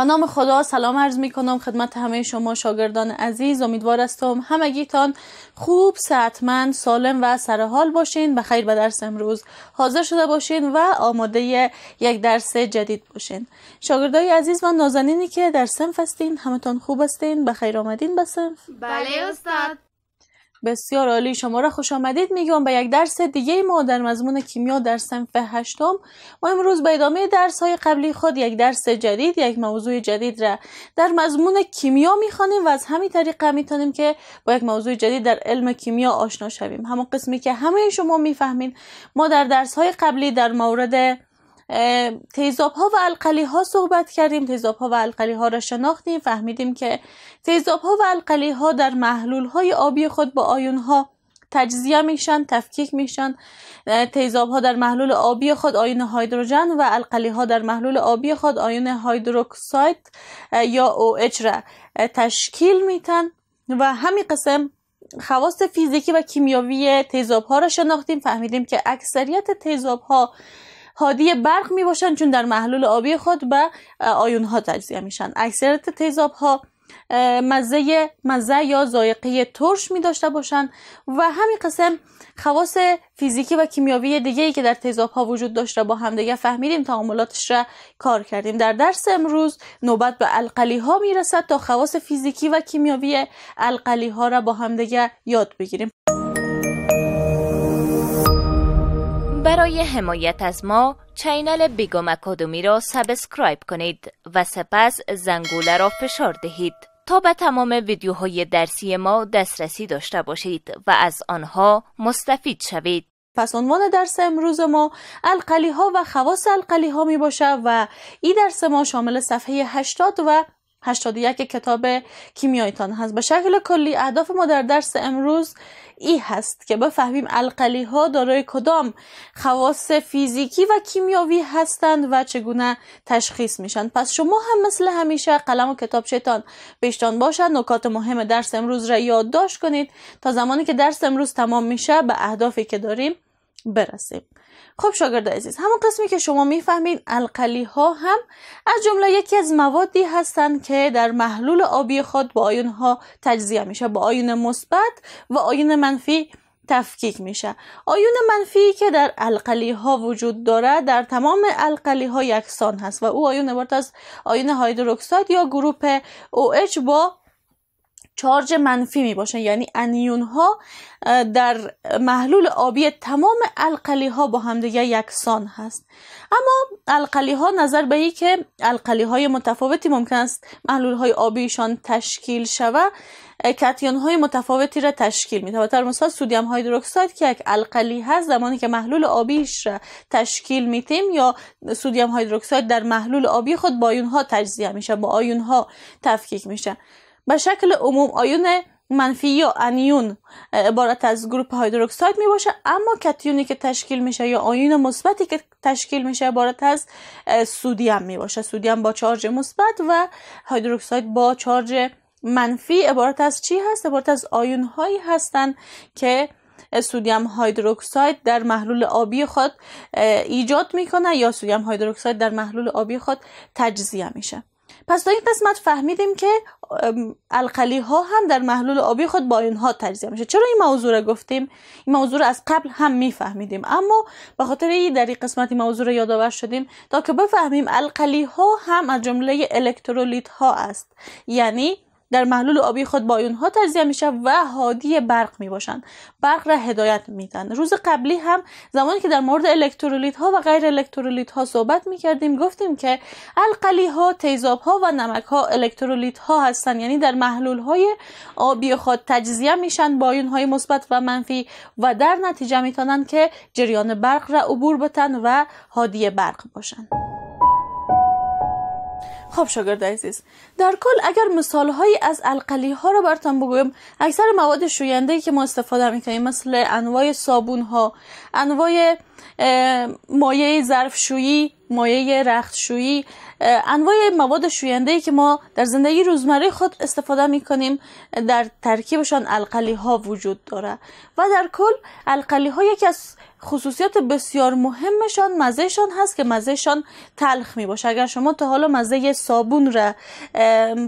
به نام خدا سلام عرض می کنم خدمت همه شما شاگردان عزیز. امیدوار هستم همگیتان خوب، صحتمند، سالم و سرحال باشین. بخیر به درس امروز حاضر شده باشین و آماده یک درس جدید باشین. شاگردای عزیز و نازنینی که در صنف هستین، همتون خوب هستین؟ بخیر آمدین به صنف؟ بله استاد. بسیار عالی، شما را خوش آمدید میگم به یک درس دیگه ما در مضمون کیمیا در صنف هشتم. ما امروز به ادامه درس های قبلی خود یک درس جدید، یک موضوع جدید را در مضمون کیمیا میخوانیم و از همین طریقه میتونیم که با یک موضوع جدید در علم کیمیا آشنا شویم. همون قسمی که همه شما میفهمین. ما در درس های قبلی در مورد تیزاب ها و القلی ها صحبت کردیم. تیزاب ها و القلی ها را شناختیم، فهمیدیم که تیزاب ها و القلی ها در محلول های آبی خود با آیون ها تجزیه میشن، تفکیک میشن. تیزاب ها در محلول آبی خود آیون هیدروژن و القلی ها در محلول آبی خود آیون هیدروکساید یا OH را تشکیل میتن و همین قسم خواص فیزیکی و کیمیاوی تیزاب ها را شناختیم. فهمیدیم که اکثریت تیزاب ها هادی برق می باشند چون در محلول آبی خود به آیون ها تجزیه میشن. اکثریت تیزاب ها مزه یا ذائقه ترش می داشته باشند و همین قسم خواص فیزیکی و کیمیاوی دیگه ای که در تیزاب ها وجود داشته با هم دیگه فهمیدیم، تعاملاتش را کار کردیم. در درس امروز نوبت به القلی ها می رسد تا خواص فیزیکی و کیمیاوی القلی ها را با هم دیگه یاد بگیریم. برای حمایت از ما چینل بیگم اکادمی را سابسکرایب کنید و سپس زنگوله را فشار دهید تا به تمام ویدیوهای درسی ما دسترسی داشته باشید و از آنها مستفید شوید. پس عنوان درس امروز ما القلی ها و خواص القلی ها می باشه و این درس ما شامل صفحه 80 و 81 کتاب کیمیایتان هست. به شکل کلی اهداف ما در درس امروز ای هست که بفهمیم القلی ها دارای کدام خواص فیزیکی و کیمیاوی هستند و چگونه تشخیص میشن. پس شما هم مثل همیشه قلم و کتابچه‌تان پیشتان باشد، نکات مهم درس امروز را یادداشت کنید تا زمانی که درس امروز تمام میشه به اهدافی که داریم برسیم. خب شاگرد عزیز، همون قسمی که شما میفهمین القلی ها هم از جمله یکی از موادی هستند که در محلول آبی خود با آیون ها تجزیه میشه، با آیون مثبت و آیون منفی تفکیک میشه. آیون منفی که در القلی ها وجود داره در تمام القلی ها یکسان هست و او آیون عبارت از آیون هیدروکساید یا گروپ OH با چارج منفی می باشه، یعنی انیون ها در محلول آبی تمام القلی ها با همدیگه یکسان هست. اما القلی ها نظر به این که القلی های متفاوتی ممکن است محلول های آبیشان تشکیل شوه، کاتیون های متفاوتی را تشکیل میده. در مثال سدیم هیدروکساید که یک القلی هست، زمانی که محلول آبیش را تشکیل میتیم یا سدیم هیدروکساید در محلول آبی خود با آیون ها تجزیه میشه، با آیون ها تفکیک میشه. به شکل عموم آیون منفی یا انیون عبارت از گروپ هیدروکساید می باشه، اما کاتیونی که تشکیل میشه یا آیون مثبتی که تشکیل میشه عبارت از سودیم می باشه. سودیم با چارج مثبت و هیدروکساید با چارج منفی عبارت از چی هست؟ عبارت از آیون هایی هستند که سدیم هیدروکساید در محلول آبی خود ایجاد میکنه یا سدیم هیدروکساید در محلول آبی خود تجزیه میشه. پس تا این قسمت فهمیدیم که القلی ها هم در محلول آبی خود با آیون ها تجزیه میشه. چرا این موضوع را گفتیم؟ این موضوع را از قبل هم میفهمیدیم، اما به خاطر این در این قسمت این موضوع را یادآور شدیم تا که بفهمیم القلی ها هم از جمله الکترولیت ها است، یعنی در محلول آبی خود با آیون ها تجزیه میشه و هادی برق می باشن، برق را هدایت میدن. روز قبلی هم زمانی که در مورد الکترولیت ها و غیر الکترولیت ها صحبت میکردیم گفتیم که القلی ها، تیزاب ها و نمک ها الکترولیت ها هستن، یعنی در محلول های آبی خود تجزیه میشن با آیون های مثبت و منفی و در نتیجه میتونن که جریان برق را عبور بتن و هادی برق باشن. خب شاگرد عزیز، در کل اگر مثالهایی از القلی ها رو براتون بگویم، اکثر مواد شوینده ای که ما استفاده میکنیم مثل انواع صابون ها، انواع مایع ظرفشویی، مایع رختشویی، انواع مواد شوینده که ما در زندگی روزمره خود استفاده میکنیم در ترکیبشان القلی ها وجود داره و در کل القلی ها یکی از خصوصیات بسیار مهمشان مزهشان هست که مزهشان تلخ می باشه. اگر شما تا حالا مزه صابون را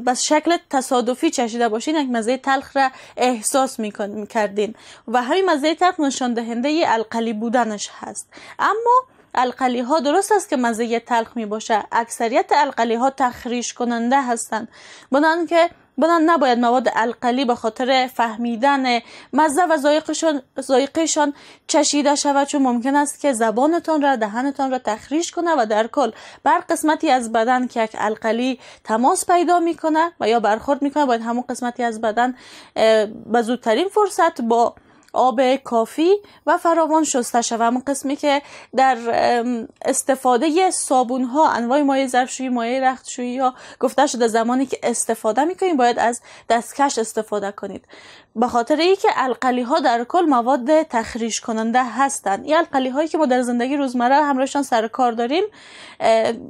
به شکل تصادفی چشیده باشین، یک مزه تلخ را احساس میکردین و همین مزه تلخ نشان دهنده القلی بودنش هست. اما القلی ها درست است که مزه تلخ می باشه، اکثریت القلی ها تخریش کننده هستند، بنان نباید مواد القلی به خاطر فهمیدن مزه و ذائقه‌شان چشیده شود، چون ممکن است که زبانتان را، دهنتان را تخریش کنه و در کل بر قسمتی از بدن که یک القلی تماس پیدا میکنه و یا برخورد میکنه باید همون قسمتی از بدن به زودترین فرصت با آب کافی و فراوان شسته شود. همون قسمی که در استفاده صابون ها، انواع مایع ظرفشویی، مایع رختشویی یا گفته شده زمانی که استفاده میکنید باید از دستکش استفاده کنید، به خاطر اینکه القلی ها در کل مواد تخریش کننده هستند. این القلی هایی که ما در زندگی روزمره همراهشان سر کار داریم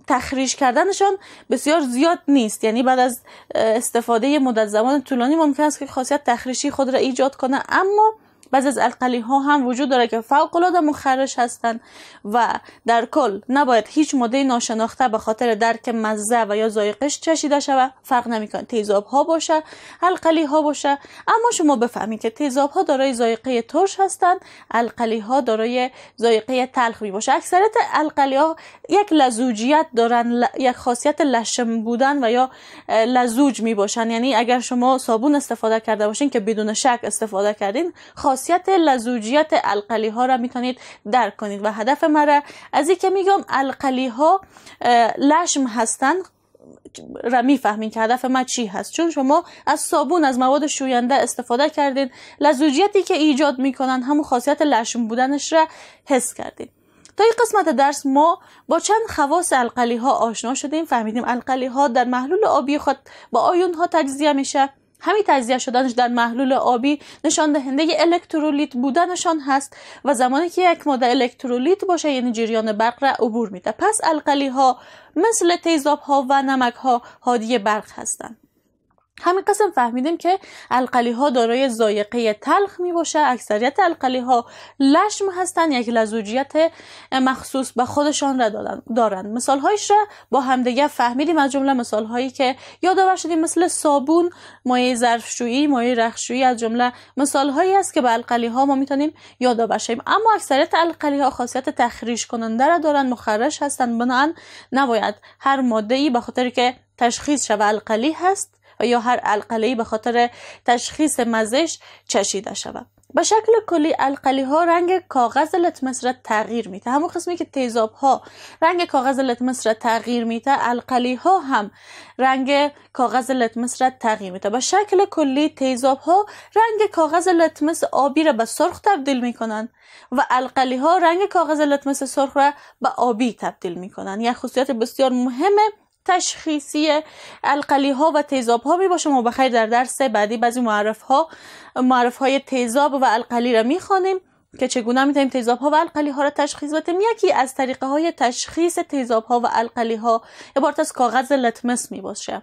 تخریش کردنشان بسیار زیاد نیست، یعنی بعد از استفاده مدت زمان طولانی ممکن است که خاصیت تخریشی خود را ایجاد کنه، اما بعضی از القلی ها هم وجود داره که فوق العاده مخرش هستند و در کل نباید هیچ ماده ناشناخته به خاطر درک مزه و یا ذائقه‌اش چشیده شود. فرق نمیکنه تیزاب ها باشه، القلی ها باشه، اما شما بفهمید که تیزاب ها دارای ذائقه ترش هستند، القلی ها دارای ذائقه تلخ می باشه. اکثریت القلی ها یک لزوجیت دارن، یک خاصیت لشم بودن و یا لزوج می باشن، یعنی اگر شما صابون استفاده کرده باشین که بدون شک استفاده کردین، خاصیت لزوجیت القلی ها را میتونید درک کنید و هدف مرا از این که میگم القلی ها لشم هستن را میفهمین که هدف ما چی هست، چون شما از صابون، از مواد شوینده استفاده کردین، لزوجیتی که ایجاد میکنن همون خاصیت لشم بودنش را حس کردین. تا این قسمت درس ما با چند خواص القلی ها آشنا شدیم، فهمیدیم القلی ها در محلول آبی خود با آیون ها تجزیه میشه. همین تجزیه شدنش در محلول آبی نشان دهنده الکترولیت بودنشان هست و زمانی که یک ماده الکترولیت باشه یعنی جریان برق را عبور میده. پس القلی ها مثل تیزاب ها و نمک ها هادی برق هستند. همین قسم فهمیدیم که القلی ها دارای ذائقه تلخ می باشه. اکثریت القلی ها لشم هستن، یک لزوجیت مخصوص به خودشان را دارند. مثال هایش را با همدیگه فهمیدیم، از جمله مثال هایی که یادآور شدیم مثل صابون، مایع ظرفشویی، مایع رختشویی از جمله مثال هایی است که به القلی ها ما میتونیم یادآور شیم. اما اکثریت القلی ها خاصیت تخریش کننده را دارند، مخرش هستند، بنابراین نباید هر ماده ای به خاطر که تشخیص شود القلی هست و یا هر القلی به خاطر تشخیص مزهش چشیده شود. به شکل کلی القلی ها رنگ کاغذ لتمس را تغییر میده. همون قسمی که تیزاب ها رنگ کاغذ لتمس را تغییر میده، القلی ها هم رنگ کاغذ لتمس را تغییر میده. به شکل کلی تیزاب ها رنگ کاغذ لتمس آبی را به سرخ تبدیل میکنن و القلی ها رنگ کاغذ لتمس سرخ را به آبی تبدیل میکنن. یک خصوصیت بسیار مهمه تشخیصی القلی ها و تیزاب ها می باشه. ما بخیر در درس بعدی بعضی معرف های تیزاب و القلی را می خوانیم که چگونه می توانیم تیزاب ها و القلی ها را تشخیص بدیم. یکی از طریقه های تشخیص تیزاب ها و القلی ها عبارت از کاغذ لتمس می باشه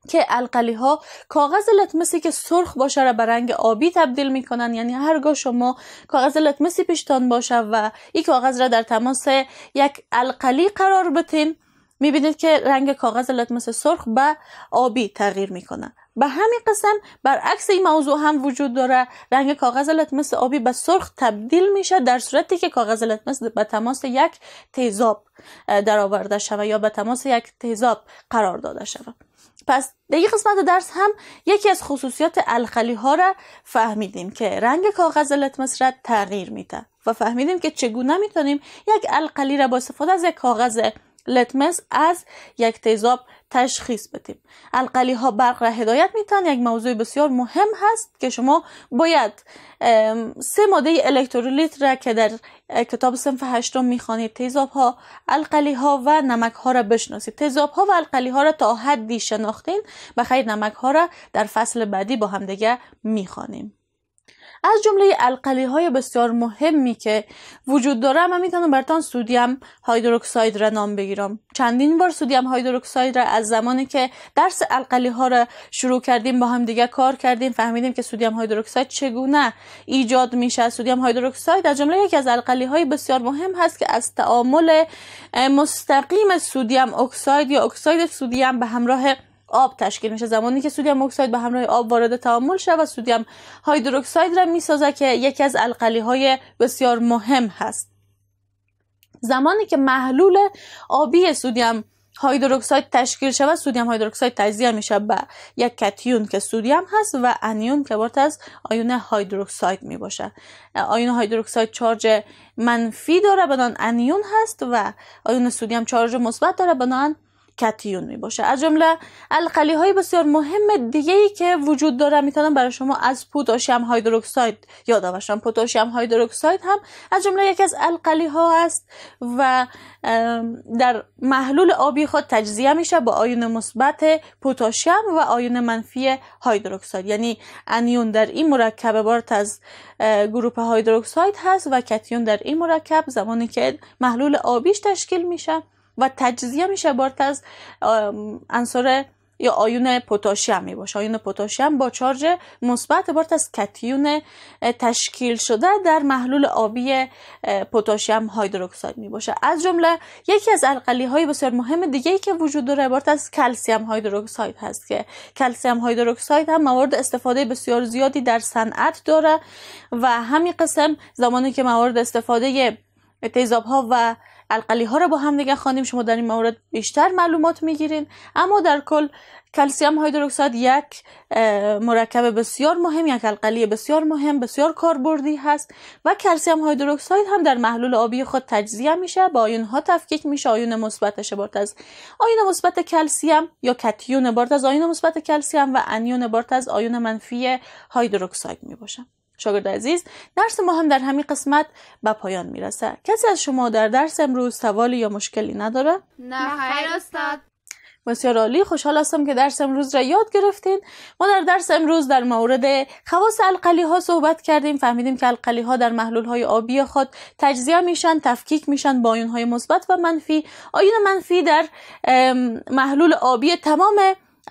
که القلی ها کاغذ لتمسی که سرخ باشه را به رنگ آبی تبدیل میکنن. یعنی هرگاه شما کاغذ لتمسی پیشتان باشه و این کاغذ را در تماس یک القلی قرار بدین، میبینید که رنگ کاغذ لتمس سرخ به آبی تغییر میکنه. به همین قسم برعکس این موضوع هم وجود داره، رنگ کاغذ لتمس آبی به سرخ تبدیل میشه در صورتی که کاغذ لتمس به تماس یک تیزاب در آورده شود یا به تماس یک تیزاب قرار داده شود. پس در این قسمت درس هم یکی از خصوصیات القلی ها را فهمیدیم که رنگ کاغذ لتمس را تغییر میده و فهمیدیم که چگونه میتونیم یک القلی را با استفاده از یک کاغذ لتمس از یک تیزاب تشخیص بدیم. القلی ها برق را هدایت میتن. یک موضوع بسیار مهم هست که شما باید 3 ماده الکترولیت را که در کتاب صنف 8 میخوانید، تیزاب ها، القلی ها و نمک ها را بشناسید. تیزاب ها و القلی ها را تا حدی شناختین، بخیر نمک ها را در فصل بعدی با هم دیگه میخوانیم. از جمله القلی های بسیار مهمی که وجود داره من میتونم براتون سدیم هیدروکساید را نام بگیرم. چندین بار سدیم هیدروکساید را از زمانی که درس القلی ها را شروع کردیم با هم دیگه کار کردیم، فهمیدیم که سدیم هیدروکساید چگونه ایجاد میشه. سدیم هیدروکساید از جمله یکی از القلی های بسیار مهم هست که از تعامل مستقیم سدیم اکساید یا اکساید سدیم به همراه آب تشکیل میشه. زمانی که سدیم اکساید به همراه آب وارد تعامل شود و سدیم هیدروکساید را میسازه که یکی از القلی های بسیار مهم هست. زمانی که محلول آبی سدیم هیدروکساید تشکیل شود، سدیم هیدروکساید تجزیه میشه به یک کاتیون که سدیم هست و انیون که عبارت از آیون هیدروکساید می باشه. آیون هیدروکساید چارج منفی داره به نام انیون هست و آیون سدیم چارج مثبت داره به نام کاتیون می باشه. از جمله القلی های بسیار مهم دیگه ای که وجود داره میتونم برای شما از پتاسیم هیدروکساید یادآورم. پتاسیم هیدروکساید هم از جمله یکی از القلی ها است و در محلول آبی خود تجزیه میشه با آیون مثبت پتاسیم و آیون منفی هیدروکساید. یعنی انیون در این مرکب عبارت از گروپ هیدروکساید هست و کاتیون در این مرکب زمانی که محلول آبیش تشکیل میشه و تجزیه میشه عبارت از عنصر یا آیون پتاسیم می باشه. آیون پتاسیم با چارج مثبت عبارت از کاتیون تشکیل شده در محلول آبی پتاسیم هیدروکساید می باشه. از جمله یکی از القلی های بسیار مهم دیگه ای که وجود داره عبارت از کلسیم هیدروکساید هست که کلسیم هیدروکساید هم موارد استفاده بسیار زیادی در صنعت داره و همین قسم زمانی که موارد استفاده تیزاب ها و القلی ها رو با هم دیگه خواندیم شما در این مورد بیشتر معلومات میگیرین. اما در کل کلسیم هیدروکساید یک مرکب بسیار مهم، یک القلی بسیار مهم، بسیار کاربردی هست و کلسیم هیدروکساید هم در محلول آبی خود تجزیه میشه، با آیون ها تفکیک میشه. آیون مثبتش عبارت از آیون مثبت کلسیم یا کاتیون عبارت از آیون مثبت کلسیم و انیون عبارت از آیون منفی هیدروکساید میباشه. شاگرد عزیز، درس ما هم در همین قسمت به پایان میرسه. کسی از شما در درس امروز سوالی یا مشکلی نداره؟ نه خیر استاد. بسیار عالی، خوشحال هستم که درس امروز را یاد گرفتین. ما در درس امروز در مورد خواص القلی ها صحبت کردیم. فهمیدیم که القلی ها در محلول های آبی خود تجزیه میشن، تفکیک میشن با آیون های مثبت و منفی. آیون منفی در محلول آبی تمام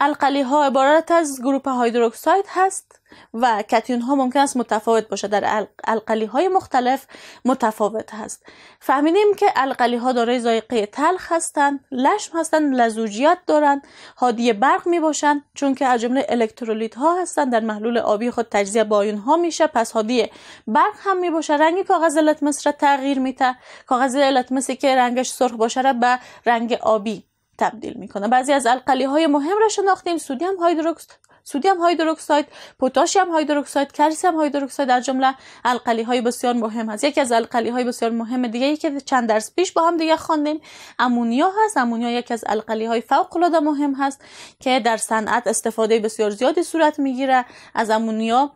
القلی ها عبارت از گروپ هیدروکساید هست و کاتیون ها ممکن است متفاوت باشه، در القلی های مختلف متفاوت هست. فهمیدیم که القلی ها دارای ذائقه تلخ هستند، لشم هستند، لزوجیت دارند، هادی برق می باشند چون که از جمله الکترولیت ها هستند، در محلول آبی خود تجزیه با آیون ها میشه، پس هادی برق هم می باشه. رنگ کاغذ لتمس را تغییر میده، کاغذ لتمسی که رنگش سرخ باشه را به رنگ آبی تبدیل میکنه. بعضی از القلی های مهم را شناختیم: سدیم هیدروکساید، پتاسیم هیدروکساید، کلسیم هیدروکساید از جمله القلی های بسیار مهم هست. یکی از القلی های بسیار مهم دیگه ای که چند درس پیش با هم دیگه خواندیم امونیا هست. امونیا یکی از القلی های فوق العاده مهم هست که در صنعت استفاده بسیار زیادی صورت میگیره. از امونیا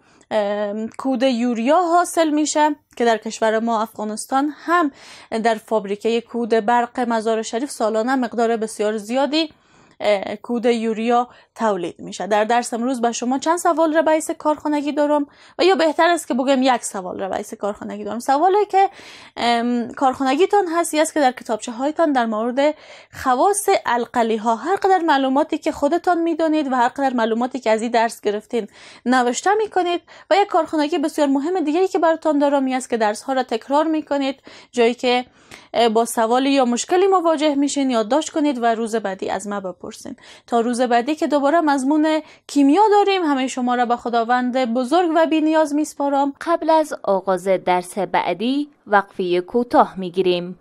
کود یوریا حاصل میشه که در کشور ما افغانستان هم در فابریکه کود برق مزار شریف سالانه مقدار بسیار زیادی کود یوریا تولید میشه. در درس امروز با شما چند سوال را بحث کارخانگی دارم و یا بهتر است که بگم یک سوال را بحث کارخانگی دارم. سوالی که کارخانگیتان هستی است که در کتابچه هایتان در مورد خواص القلی ها هر قدر معلوماتی که خودتان میدونید و هر قدر معلوماتی که از این درس گرفتین نوشته میکنید و یک کارخانگی بسیار مهم دیگه ای که براتون دارم این است که درس ها را تکرار میکنید. جایی که با سوالی یا مشکلی مواجه میشین یادداشت کنید و روز بعدی از ما بپرسین. تا روز بعدی که دوباره مضمون کیمیا داریم، همه شما را به خداوند بزرگ و بی نیاز میسپارم. قبل از آغاز درس بعدی وقفه کوتاه میگیریم.